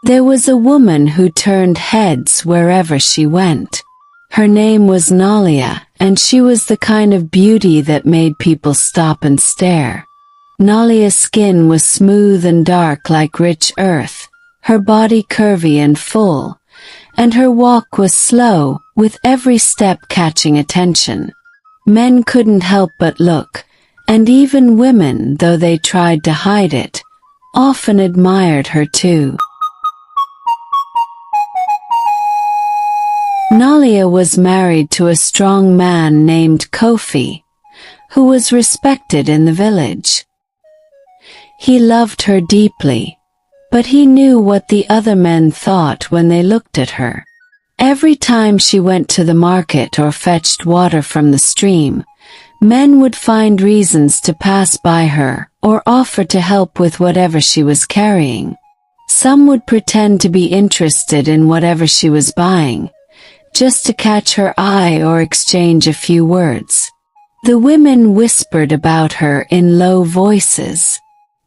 There was a woman who turned heads wherever she went. Her name was Nalia, and she was the kind of beauty that made people stop and stare. Nalia's skin was smooth and dark like rich earth, her body curvy and full, and her walk was slow, with every step catching attention. Men couldn't help but look, and even women, though they tried to hide it, often admired her too. Nalia was married to a strong man named Kofi, who was respected in the village. He loved her deeply, but he knew what the other men thought when they looked at her. Every time she went to the market or fetched water from the stream, men would find reasons to pass by her or offer to help with whatever she was carrying. Some would pretend to be interested in whatever she was buying, just to catch her eye or exchange a few words. The women whispered about her in low voices.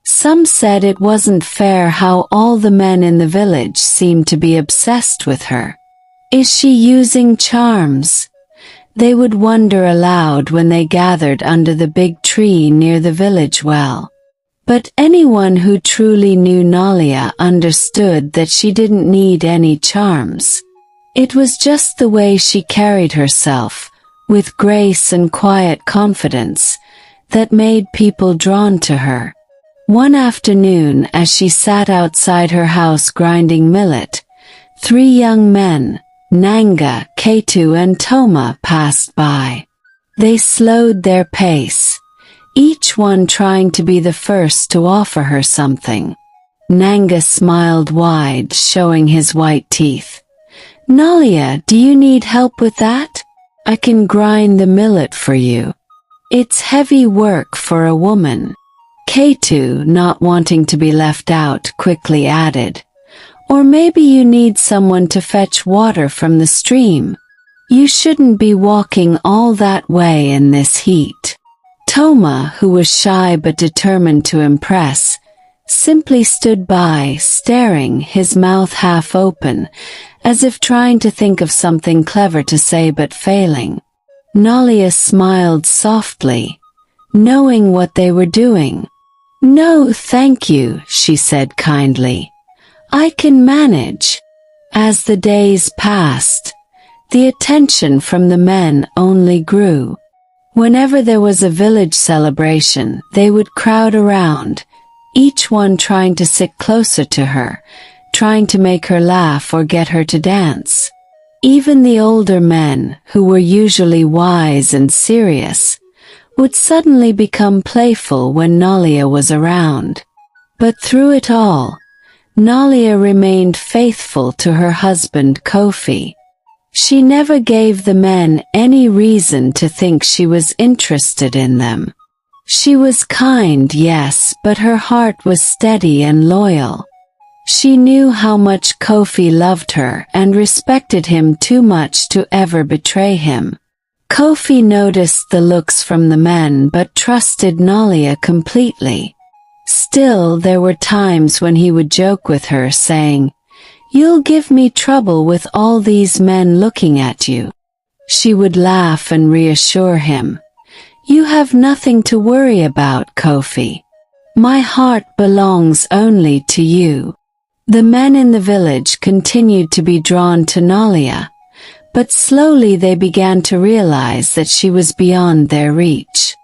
Some said it wasn't fair how all the men in the village seemed to be obsessed with her. Is she using charms? They would wonder aloud when they gathered under the big tree near the village well. But anyone who truly knew Nalia understood that she didn't need any charms. It was just the way she carried herself, with grace and quiet confidence, that made people drawn to her. One afternoon, as she sat outside her house grinding millet, 3 young men, Nanga, Ketu and Toma, passed by. They slowed their pace, each one trying to be the first to offer her something. Nanga smiled wide, showing his white teeth. "Nalia, do you need help with that? I can grind the millet for you. It's heavy work for a woman." Ketu, not wanting to be left out, quickly added, "Or maybe you need someone to fetch water from the stream. You shouldn't be walking all that way in this heat." Toma, who was shy but determined to impress, simply stood by, staring, his mouth half open, as if trying to think of something clever to say but failing. Nalia smiled softly, knowing what they were doing. "No, thank you," she said kindly. "I can manage." As the days passed, the attention from the men only grew. Whenever there was a village celebration, they would crowd around, each one trying to sit closer to her, trying to make her laugh or get her to dance. Even the older men, who were usually wise and serious, would suddenly become playful when Nalia was around. But through it all, Nalia remained faithful to her husband Kofi. She never gave the men any reason to think she was interested in them. She was kind, yes, but her heart was steady and loyal. She knew how much Kofi loved her and respected him too much to ever betray him. Kofi noticed the looks from the men but trusted Nalia completely. Still, there were times when he would joke with her, saying, "You'll give me trouble with all these men looking at you." She would laugh and reassure him, "You have nothing to worry about, Kofi. My heart belongs only to you." The men in the village continued to be drawn to Nalia, but slowly they began to realize that she was beyond their reach.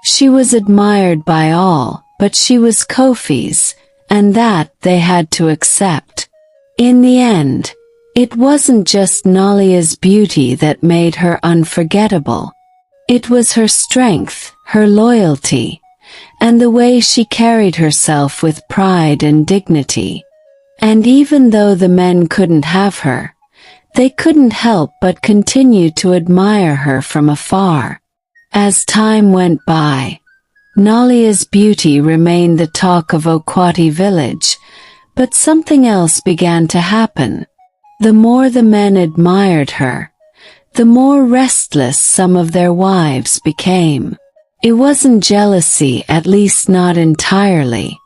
She was admired by all, but she was Kofi's, and that they had to accept. In the end, it wasn't just Nalia's beauty that made her unforgettable. It was her strength, her loyalty, and the way she carried herself with pride and dignity. And even though the men couldn't have her, they couldn't help but continue to admire her from afar. As time went by, Nalia's beauty remained the talk of Oati village, but something else began to happen. The more the men admired her, the more restless some of their wives became. It wasn't jealousy, at least not entirely.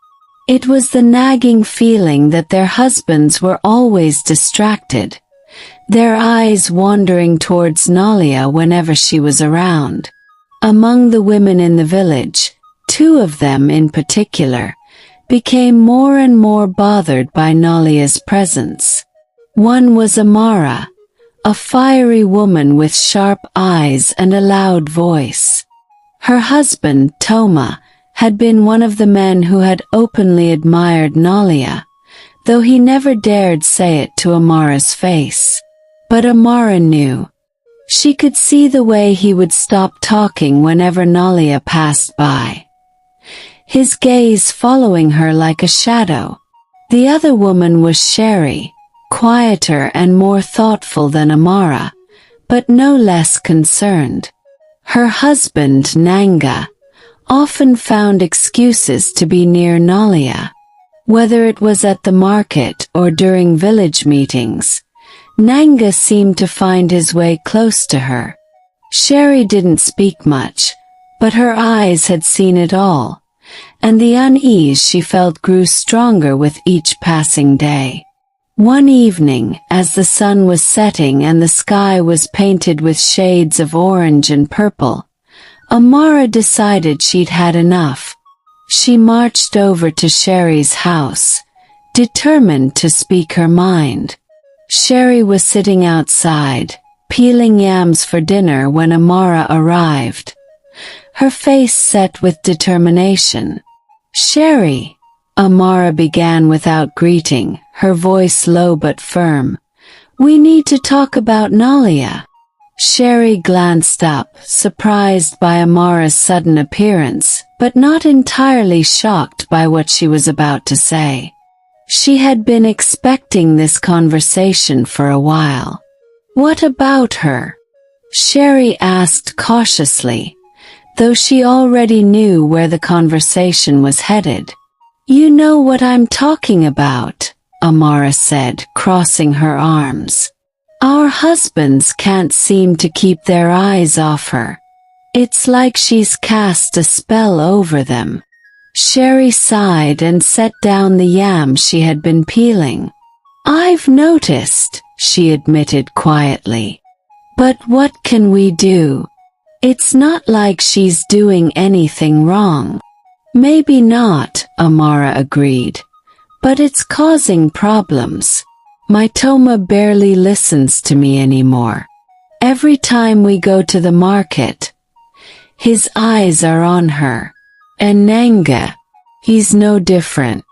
It was the nagging feeling that their husbands were always distracted, their eyes wandering towards Nalia whenever she was around. Among the women in the village, two of them in particular, became more and more bothered by Nalia's presence. One was Amara, a fiery woman with sharp eyes and a loud voice. Her husband, Toma, had been one of the men who had openly admired Nalia, though he never dared say it to Amara's face. But Amara knew. She could see the way he would stop talking whenever Nalia passed by, his gaze following her like a shadow. The other woman was Sherry, quieter and more thoughtful than Amara, but no less concerned. Her husband, Nanga, often found excuses to be near Nalia. Whether it was at the market or during village meetings, Nanga seemed to find his way close to her. Sherry didn't speak much, but her eyes had seen it all, and the unease she felt grew stronger with each passing day. One evening, as the sun was setting and the sky was painted with shades of orange and purple, Amara decided she'd had enough. She marched over to Sherry's house, determined to speak her mind. Sherry was sitting outside, peeling yams for dinner when Amara arrived, her face set with determination. "Sherry," Amara began without greeting, her voice low but firm. "We need to talk about Nalia." Sherry glanced up, surprised by Amara's sudden appearance, but not entirely shocked by what she was about to say. She had been expecting this conversation for a while. "What about her?" Sherry asked cautiously, though she already knew where the conversation was headed. "You know what I'm talking about," Amara said, crossing her arms. "Our husbands can't seem to keep their eyes off her. It's like she's cast a spell over them." Sherry sighed and set down the yam she had been peeling. "I've noticed," she admitted quietly. "But what can we do? It's not like she's doing anything wrong." "Maybe not," Amara agreed, "but it's causing problems. My Toma barely listens to me anymore. Every time we go to the market, his eyes are on her. And Nanga, he's no different.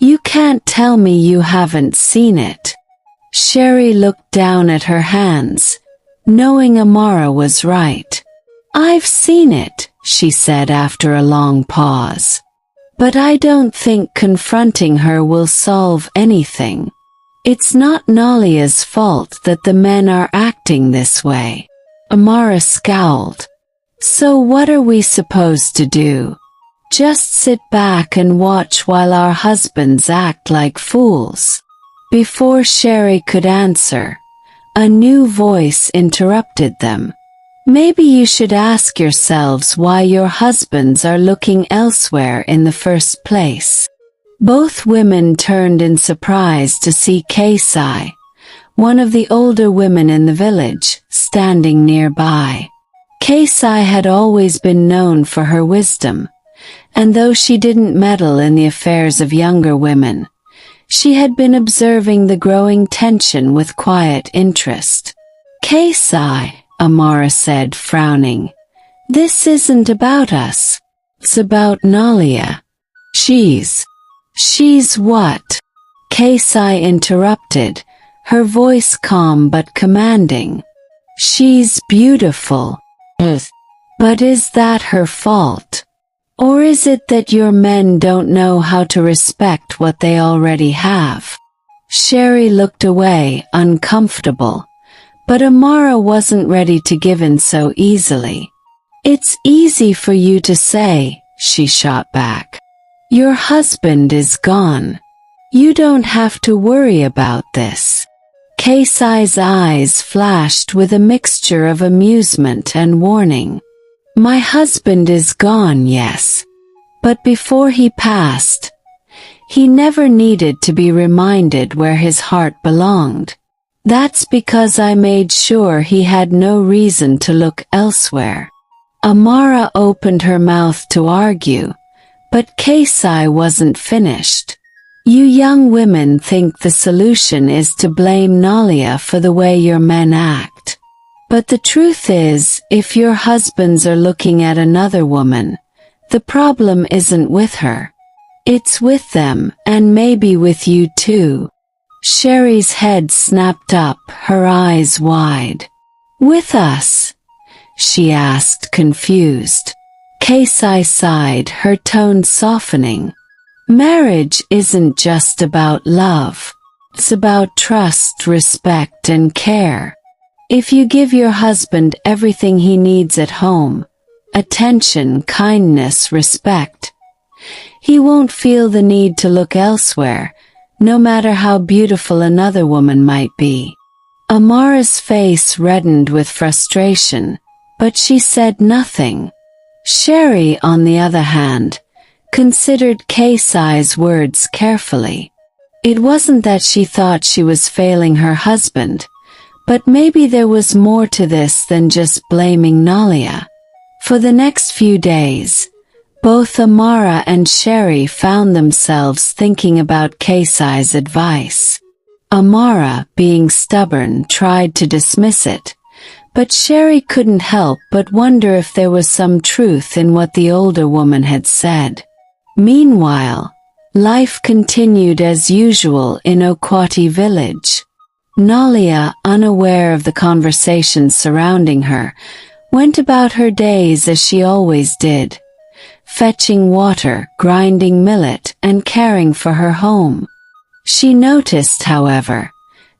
You can't tell me you haven't seen it." Sherry looked down at her hands, knowing Amara was right. "I've seen it," she said after a long pause. "But I don't think confronting her will solve anything. It's not Nalia's fault that the men are acting this way." Amara scowled. "So what are we supposed to do? Just sit back and watch while our husbands act like fools?" Before Sherry could answer, a new voice interrupted them. "Maybe you should ask yourselves why your husbands are looking elsewhere in the first place." Both women turned in surprise to see Kaisai, one of the older women in the village, standing nearby. Kaisai had always been known for her wisdom, and though she didn't meddle in the affairs of younger women, she had been observing the growing tension with quiet interest. "Kaisai," Amara said, frowning, "this isn't about us. It's about Nalia." She's what?" Kaisai interrupted, her voice calm but commanding. "She's beautiful. But is that her fault? Or is it that your men don't know how to respect what they already have?" Sherry looked away, uncomfortable, but Amara wasn't ready to give in so easily. "It's easy for you to say," she shot back. "Your husband is gone. You don't have to worry about this." Kaisai's eyes flashed with a mixture of amusement and warning. "My husband is gone, yes. But before he passed, He never needed to be reminded where his heart belonged. That's because I made sure he had no reason to look elsewhere. Amara opened her mouth to argue, but Kesai wasn't finished. You young women think the solution is to blame Nalia for the way your men act. But the truth is, if your husbands are looking at another woman, the problem isn't with her. It's with them, and maybe with you too. Sherry's head snapped up, her eyes wide. With us? She asked, confused. Kesai sighed, her tone softening. Marriage isn't just about love. It's about trust, respect, and care. If you give your husband everything he needs at home, attention, kindness, respect, he won't feel the need to look elsewhere, no matter how beautiful another woman might be. Amara's face reddened with frustration, but she said nothing. Sherry, on the other hand, considered Kesai's words carefully. It wasn't that she thought she was failing her husband, but maybe there was more to this than just blaming Nalia. For the next few days, both Amara and Sherry found themselves thinking about Kesai's advice. Amara, being stubborn, tried to dismiss it, but Sherry couldn't help but wonder if there was some truth in what the older woman had said. Meanwhile, life continued as usual in Oati village. Nalia, unaware of the conversation surrounding her, went about her days as she always did, fetching water, grinding millet, and caring for her home. She noticed, however,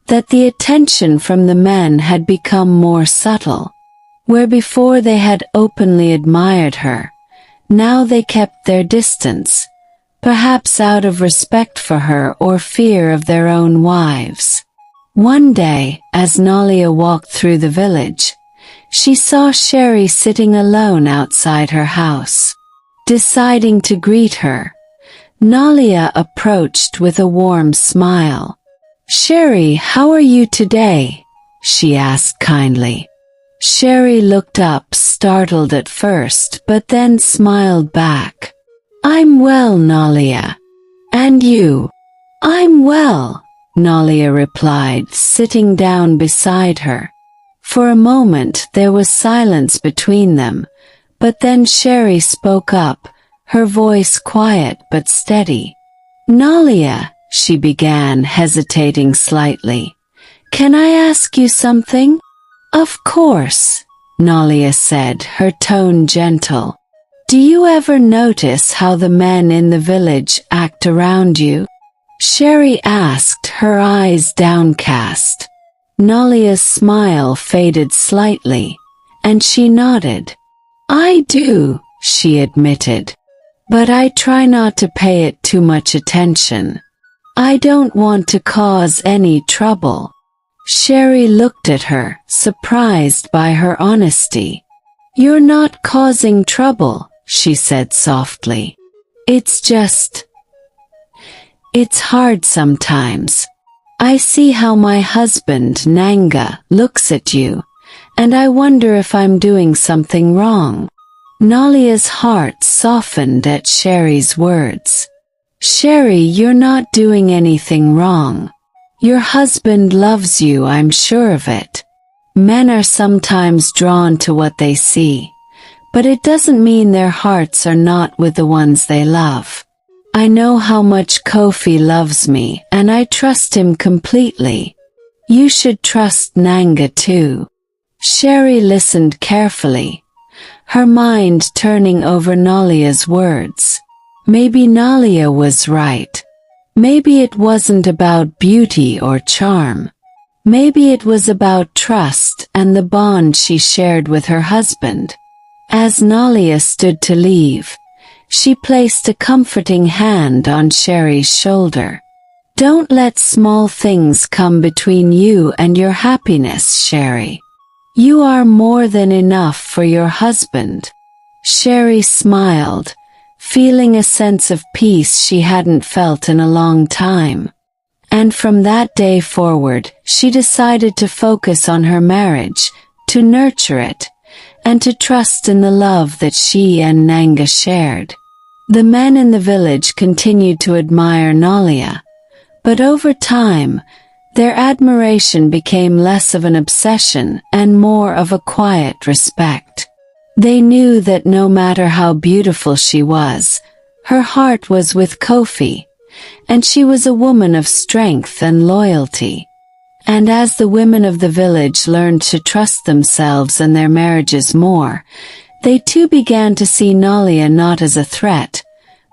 that the attention from the men had become more subtle. Where before they had openly admired her, now they kept their distance, perhaps out of respect for her or fear of their own wives. One day, as Nalia walked through the village, she saw Sherry sitting alone outside her house. Deciding to greet her, Nalia approached with a warm smile. "Sherry, how are you today?" she asked kindly. Sherry looked up, startled at first, but then smiled back. "I'm well, Nalia. And you?" "I'm well," Nalia replied, sitting down beside her. For a moment there was silence between them, but then Sherry spoke up, her voice quiet but steady. "Nalia," she began, hesitating slightly, "can I ask you something?" "Of course," Nalia said, her tone gentle. "Do you ever notice how the men in the village act around you?" Sherry asked, her eyes downcast. Nalia's smile faded slightly, and she nodded. "I do," she admitted. "But I try not to pay it too much attention. I don't want to cause any trouble." Sherry looked at her, surprised by her honesty. "You're not causing trouble," she said softly. It's hard sometimes. I see how my husband, Nanga, looks at you, and I wonder if I'm doing something wrong." Nalia's heart softened at Sherry's words. "Sherry, you're not doing anything wrong. Your husband loves you, I'm sure of it. Men are sometimes drawn to what they see, but it doesn't mean their hearts are not with the ones they love. I know how much Kofi loves me, and I trust him completely. You should trust Nanga too." Sherry listened carefully, her mind turning over Nalia's words. Maybe Nalia was right. Maybe it wasn't about beauty or charm. Maybe it was about trust and the bond she shared with her husband. As Nalia stood to leave, she placed a comforting hand on Sherry's shoulder. "Don't let small things come between you and your happiness, Sherry. You are more than enough for your husband." Sherry smiled, feeling a sense of peace she hadn't felt in a long time. And from that day forward, she decided to focus on her marriage, to nurture it, and to trust in the love that she and Nanga shared. The men in the village continued to admire Nalia, but over time, their admiration became less of an obsession and more of a quiet respect. They knew that no matter how beautiful she was, her heart was with Kofi, and she was a woman of strength and loyalty. And as the women of the village learned to trust themselves and their marriages more, they too began to see Nalia not as a threat,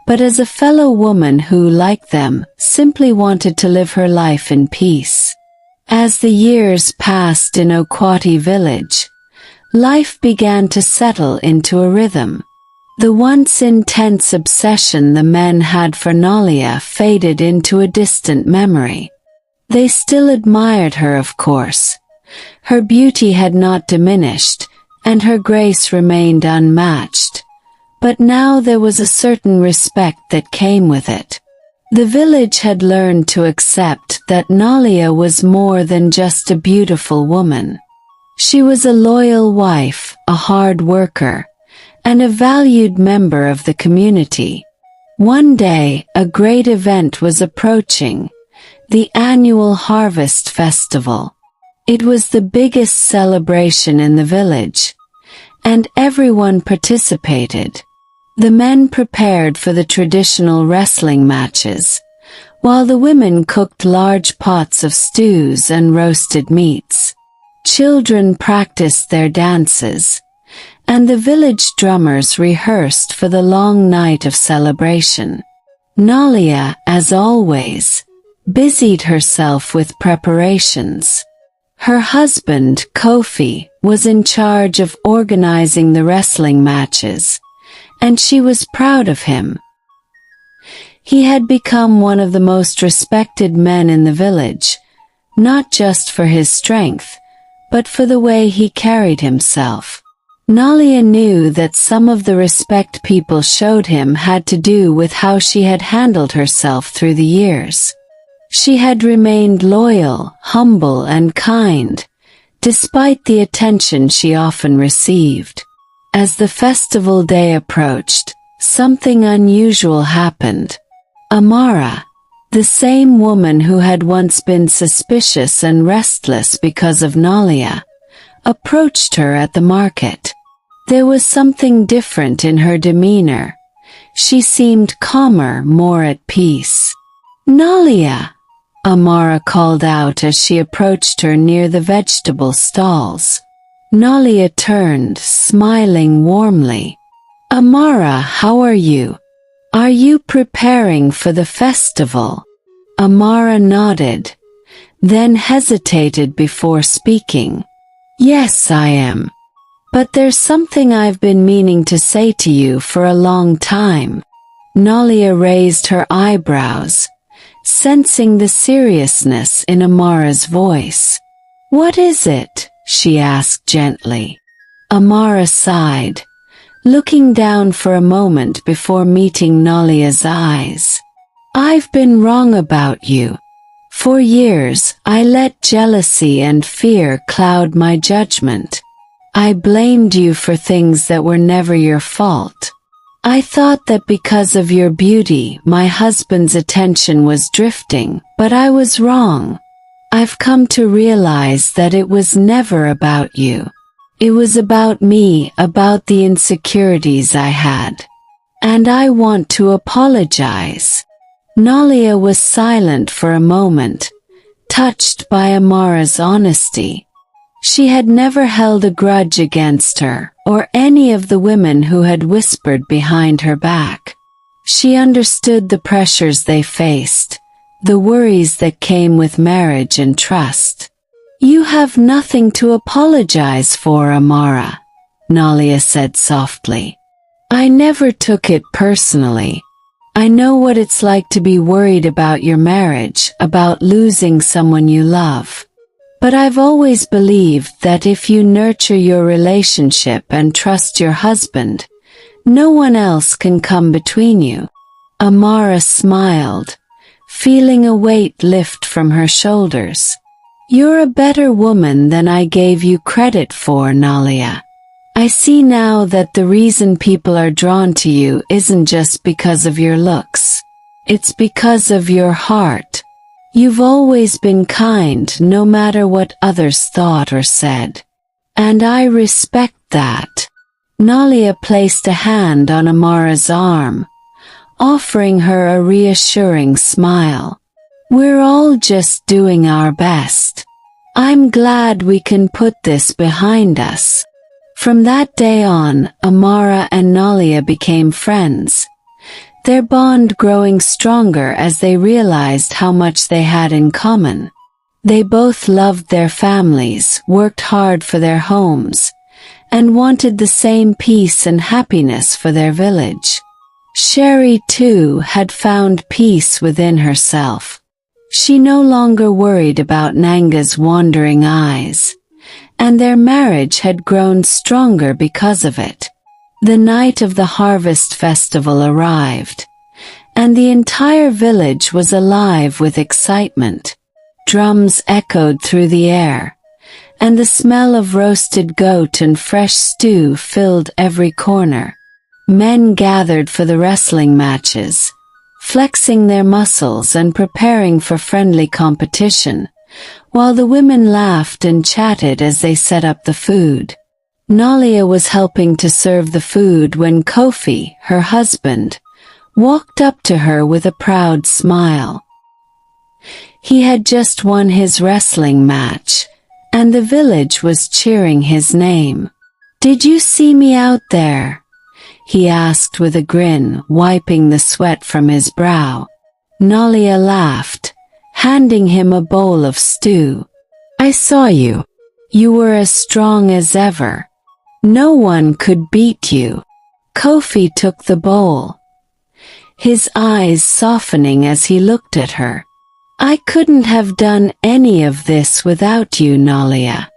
but as a fellow woman who, like them, simply wanted to live her life in peace. As the years passed in Oati village, life began to settle into a rhythm. The once intense obsession the men had for Nalia faded into a distant memory. They still admired her, of course. Her beauty had not diminished, and her grace remained unmatched. But now there was a certain respect that came with it. The village had learned to accept that Nalia was more than just a beautiful woman. She was a loyal wife, a hard worker, and a valued member of the community. One day, a great event was approaching, the annual harvest festival. It was the biggest celebration in the village, and everyone participated. The men prepared for the traditional wrestling matches, while the women cooked large pots of stews and roasted meats. Children practiced their dances, and the village drummers rehearsed for the long night of celebration. Nalia, as always, busied herself with preparations. Her husband, Kofi, was in charge of organizing the wrestling matches, and she was proud of him. He had become one of the most respected men in the village, not just for his strength, but for the way he carried himself. Nalia knew that some of the respect people showed him had to do with how she had handled herself through the years. She had remained loyal, humble, and kind, despite the attention she often received. As the festival day approached, something unusual happened. Amara, the same woman who had once been suspicious and restless because of Nalia, approached her at the market. There was something different in her demeanor. She seemed calmer, more at peace. "Nalia!" Amara called out as she approached her near the vegetable stalls. Nalia turned, smiling warmly. "Amara, how are you? Are you preparing for the festival?" Amara nodded, then hesitated before speaking. "Yes, I am. But there's something I've been meaning to say to you for a long time." Nalia raised her eyebrows, sensing the seriousness in Amara's voice. "What is it?" she asked gently. Amara sighed, looking down for a moment before meeting Nalia's eyes. "I've been wrong about you. For years, I let jealousy and fear cloud my judgment. I blamed you for things that were never your fault. I thought that because of your beauty, my husband's attention was drifting, but I was wrong. I've come to realize that it was never about you. It was about me, about the insecurities I had. And I want to apologize." Nalia was silent for a moment, touched by Amara's honesty. She had never held a grudge against her, or any of the women who had whispered behind her back. She understood the pressures they faced, the worries that came with marriage and trust. "You have nothing to apologize for, Amara," Nalia said softly. "I never took it personally. I know what it's like to be worried about your marriage, about losing someone you love. But I've always believed that if you nurture your relationship and trust your husband, No one else can come between you." Amara smiled, feeling a weight lift from her shoulders. "You're a better woman than I gave you credit for, Nalia. I see now that the reason people are drawn to you isn't just because of your looks. It's because of your heart. You've always been kind no matter what others thought or said. And I respect that." Nalia placed a hand on Amara's arm, offering her a reassuring smile. "We're all just doing our best. I'm glad we can put this behind us." From that day on, Amara and Nalia became friends, their bond growing stronger as they realized how much they had in common. They both loved their families, worked hard for their homes, and wanted the same peace and happiness for their village. Sherry, too, had found peace within herself. She no longer worried about Nanga's wandering eyes, and their marriage had grown stronger because of it. The night of the harvest festival arrived, and the entire village was alive with excitement. Drums echoed through the air, and the smell of roasted goat and fresh stew filled every corner. Men gathered for the wrestling matches, flexing their muscles and preparing for friendly competition, while the women laughed and chatted as they set up the food. Nalia was helping to serve the food when Kofi, her husband, walked up to her with a proud smile. He had just won his wrestling match, and the village was cheering his name. "Did you see me out there?" he asked with a grin, wiping the sweat from his brow. Nalia laughed, handing him a bowl of stew. "I saw you. You were as strong as ever. No one could beat you." Kofi took the bowl, his eyes softening as he looked at her. "I couldn't have done any of this without you, Nalia.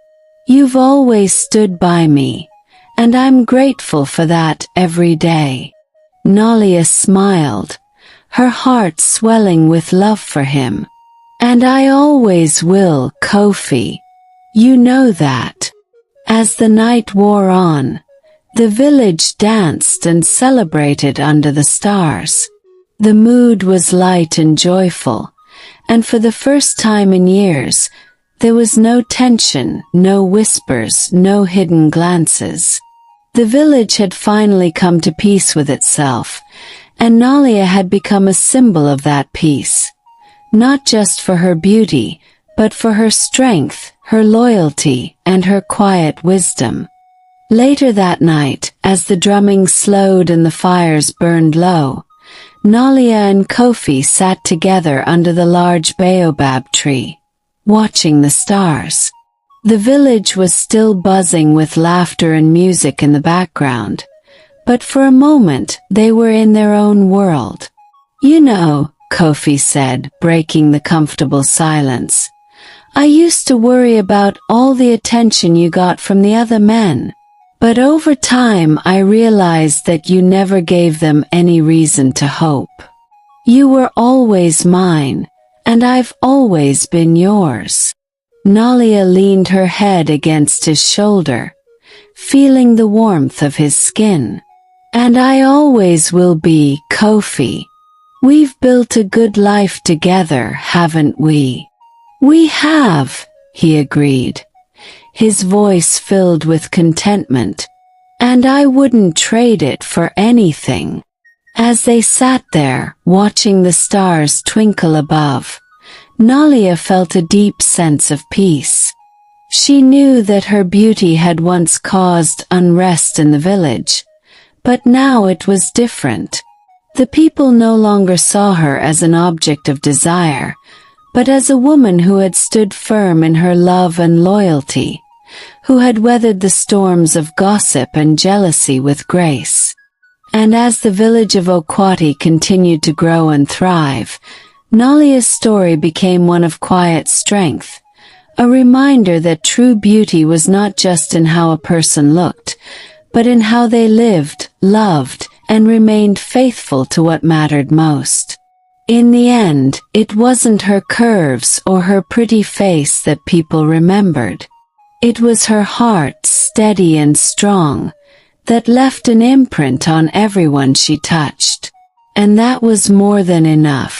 You've always stood by me, and I'm grateful for that every day." Nalia smiled, her heart swelling with love for him. "And I always will, Kofi. You know that." As the night wore on, the village danced and celebrated under the stars. The mood was light and joyful, and for the first time in years, there was no tension, no whispers, no hidden glances. The village had finally come to peace with itself, and Nalia had become a symbol of that peace, not just for her beauty, but for her strength, her loyalty, and her quiet wisdom. Later that night, as the drumming slowed and the fires burned low, Nalia and Kofi sat together under the large baobab tree, watching the stars. The village was still buzzing with laughter and music in the background, but for a moment they were in their own world. "You know," Kofi said, breaking the comfortable silence, "I used to worry about all the attention you got from the other men. But over time I realized that you never gave them any reason to hope. You were always mine, and I've always been yours." Nalia leaned her head against his shoulder, feeling the warmth of his skin. "And I always will be, Kofi. We've built a good life together, haven't we?" "We have," he agreed, his voice filled with contentment. "And I wouldn't trade it for anything." As they sat there, watching the stars twinkle above, Nalia felt a deep sense of peace. She knew that her beauty had once caused unrest in the village, but now it was different. The people no longer saw her as an object of desire, but as a woman who had stood firm in her love and loyalty, who had weathered the storms of gossip and jealousy with grace. And as the village of Oati continued to grow and thrive, Nalia's story became one of quiet strength, a reminder that true beauty was not just in how a person looked, but in how they lived, loved, and remained faithful to what mattered most. In the end, it wasn't her curves or her pretty face that people remembered. It was her heart, steady and strong, that left an imprint on everyone she touched. And that was more than enough.